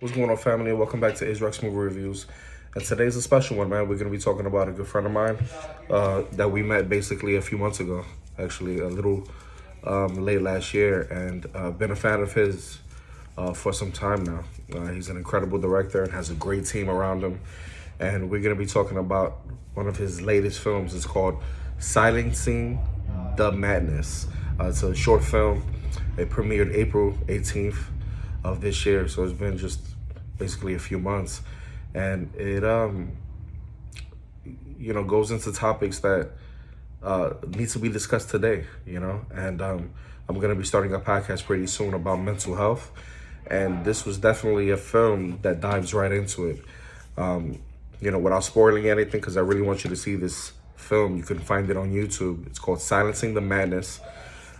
What's going on, family? Welcome back to Israel's Movie Reviews. And today's a special one, man. We're going to be talking about a good friend of mine that we met basically a few months ago, actually, a little late last year, and been a fan of his for some time now. He's an incredible director and has a great team around him. And we're going to be talking about one of his latest films. It's called Silencing the Madness. It's a short film. It premiered April 18th of this year, so it's been just basically a few months, and it goes into topics that need to be discussed today, and I'm gonna be starting a podcast pretty soon about mental health, and this was definitely a film that dives right into it, without spoiling anything, because I really want you to see this film. You can find it on YouTube. It's called Silencing the Madness,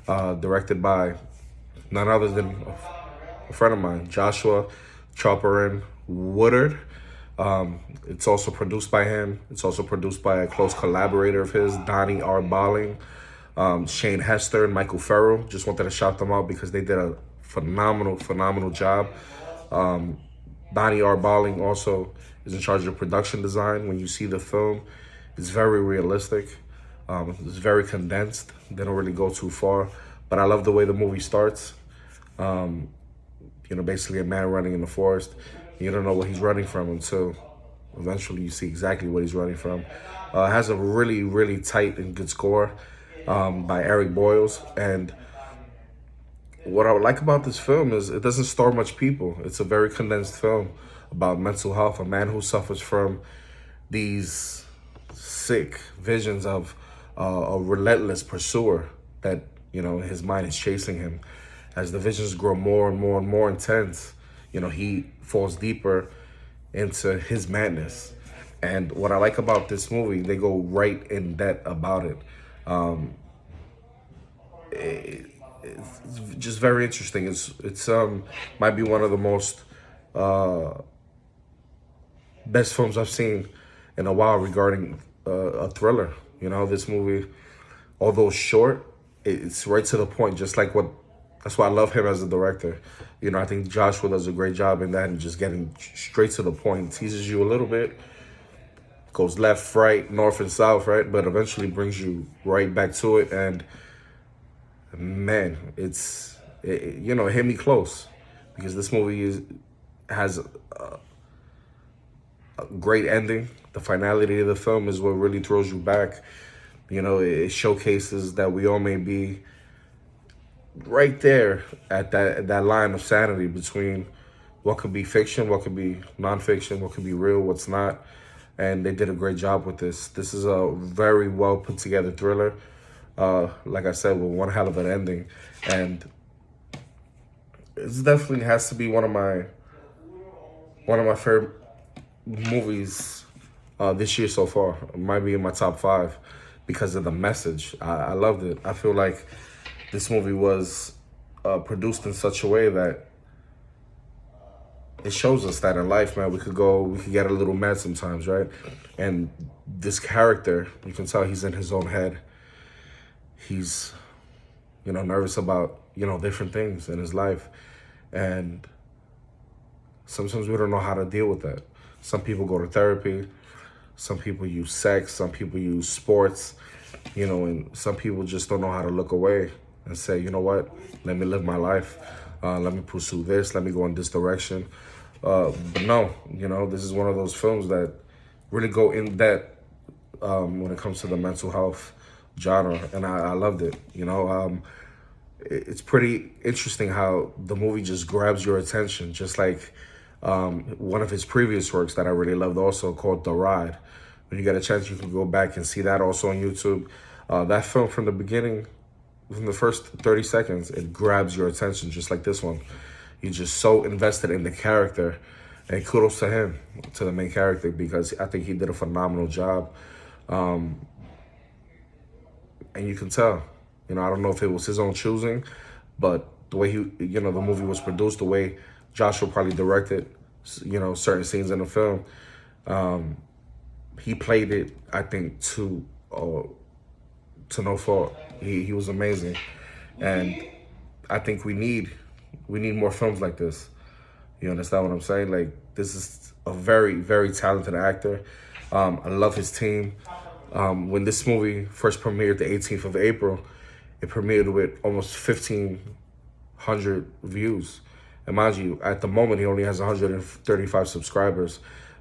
directed by none other than a friend of mine, Joshua Charperrin Woodard. It's also produced by him. It's also produced by a close collaborator of his, Donny Boling, Shane Hester, and Michael Farrell. Just wanted to shout them out because they did a phenomenal job. Donny Boling also is in charge of production design. When you see the film, it's very realistic. It's very condensed. They don't really go too far. But I love the way the movie starts. Basically a man running in the forest. You don't know what he's running from until eventually you see exactly what he's running from. It has a really tight and good score by Eric Boyles. And what I would like about this film is it doesn't star much people. It's a very condensed film about mental health, a man who suffers from these sick visions of a relentless pursuer that, his mind is chasing him. As the visions grow more and more intense, he falls deeper into his madness. And what I like about this movie, they go right in depth about it. It's just very interesting. It's might be one of the most best films I've seen in a while regarding a thriller. This movie, although short, it's right to the point, just like what. That's why I love him as a director. I think Joshua does a great job in that and just getting straight to the point. Teases you a little bit, goes left, right, north, and south, right? But eventually brings you right back to it. And man, it hit me close because this movie has a great ending. The finality of the film is what really throws you back. It showcases that we all may be right there at that line of sanity between what could be fiction, what could be nonfiction, what could be real, what's not. And they did a great job with this. This is a very well put together thriller. Like I said, with one hell of an ending. And it definitely has to be one of my favorite movies this year so far. It might be in my top 5 because of the message. I loved it. I feel like this movie was produced in such a way that it shows us that in life, man, we could get a little mad sometimes, right? And this character, you can tell he's in his own head. He's, nervous about, different things in his life. And sometimes we don't know how to deal with that. Some people go to therapy. Some people use sex. Some people use sports, and some people just don't know how to look away and say, you know what, let me live my life. Let me pursue this. Let me go in this direction. But no, this is one of those films that really go in depth when it comes to the mental health genre. And I loved it. It's pretty interesting how the movie just grabs your attention, just like one of his previous works that I really loved also, called The Ride. When you get a chance, you can go back and see that also on YouTube. That film, from the beginning, from the first 30 seconds, it grabs your attention, just like this one. You're just so invested in the character. And kudos to him, to the main character, because I think he did a phenomenal job. And you can tell, I don't know if it was his own choosing, but the way the movie was produced, the way Joshua probably directed, certain scenes in the film, he played it, I think, to no fault. He was amazing, and I think we need more films like this. You understand what I'm saying? Like, this is a very, very talented actor. I love his team. When this movie first premiered the 18th of April, it premiered with almost 1,500 views. And mind you, at the moment, he only has 135 subscribers.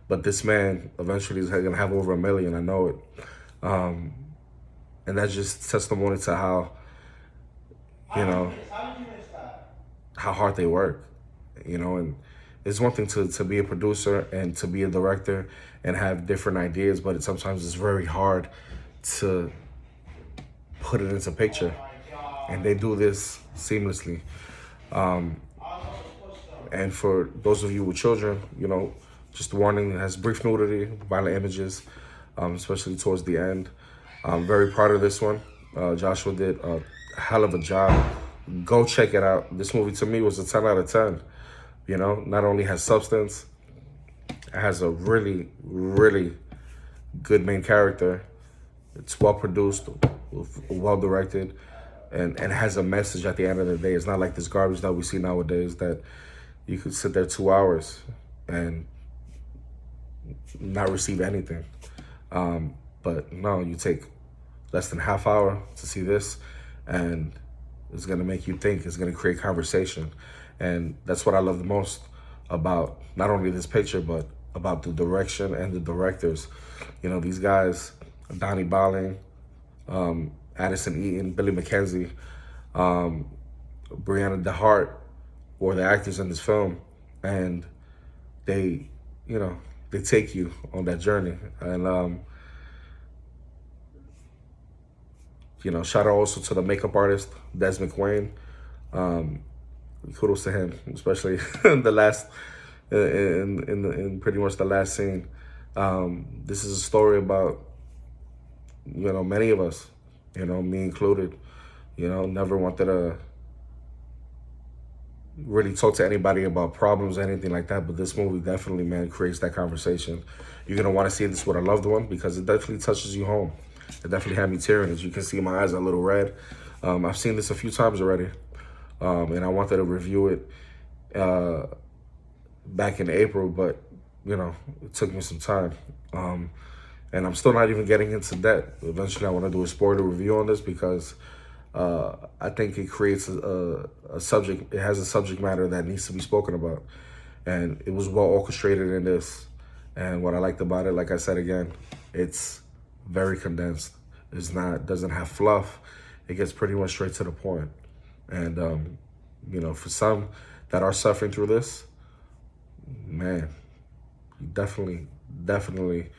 But this man eventually is going to have over 1 million. I know it. And that's just testimony to how, you know, how hard they work, you know. And it's one thing to be a producer and to be a director and have different ideas, but sometimes it's very hard to put it into picture. And they do this seamlessly. And for those of you with children, you know, just warning, it has brief nudity, violent images, especially towards the end. I'm very proud of this one. Joshua did a hell of a job. Go check it out. This movie to me was a 10 out of 10. You know, not only has substance, it has a really, really good main character. It's well produced, well directed, and has a message at the end of the day. It's not like this garbage that we see nowadays that you could sit there 2 hours and not receive anything. But no, you take less than half hour to see this, and it's gonna make you think. It's gonna create conversation. And that's what I love the most about not only this picture, but about the direction and the directors. You know, these guys, Donny, Boling, Addison Eaton, Billy McKenzie, Brianna DeHart were the actors in this film. And they, you know, they take you on that journey. And, you know, shout out also to the makeup artist, Des McWayne. Kudos to him, especially in the last, in pretty much the last scene. This is a story about, you know, many of us, you know, me included, you know, never wanted to really talk to anybody about problems or anything like that. But this movie definitely, man, creates that conversation. You're going to want to see this with a loved one because it definitely touches you home. It definitely had me tearing. As you can see, my eyes are a little red. I've seen this a few times already. And I wanted to review it back in April, but, you know, it took me some time. And I'm still not even getting into that. Eventually, I want to do a spoiler review on this because I think it creates a subject. It has a subject matter that needs to be spoken about. And it was well orchestrated in this. And what I liked about it, like I said again, it's very condensed. Doesn't have fluff. It gets pretty much straight to the point. And, you know, for some that are suffering through this, man, you definitely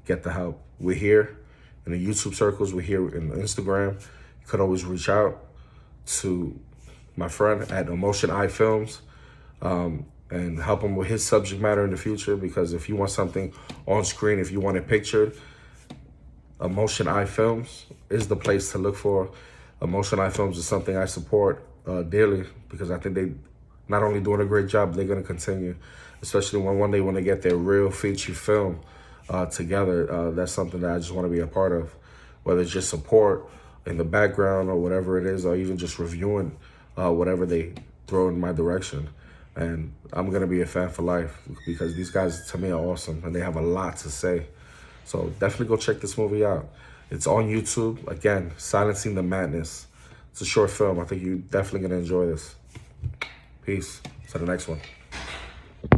get the help. We're here in the YouTube circles. We're here in Instagram. You could always reach out to my friend at Emotion Eye Films and help him with his subject matter in the future. Because if you want something on screen, if you want it pictured, Emotion Eye Films is the place to look for. Emotion Eye Films is something I support daily because I think they not only doing a great job, they're going to continue, especially when one day when they get their real feature film together. That's something that I just want to be a part of, whether it's just support in the background or whatever it is, or even just reviewing whatever they throw in my direction. And I'm going to be a fan for life because these guys, to me, are awesome and they have a lot to say. So definitely go check this movie out. It's on YouTube. Again, Silencing the Madness. It's a short film. I think you're definitely going to enjoy this. Peace. To the next one.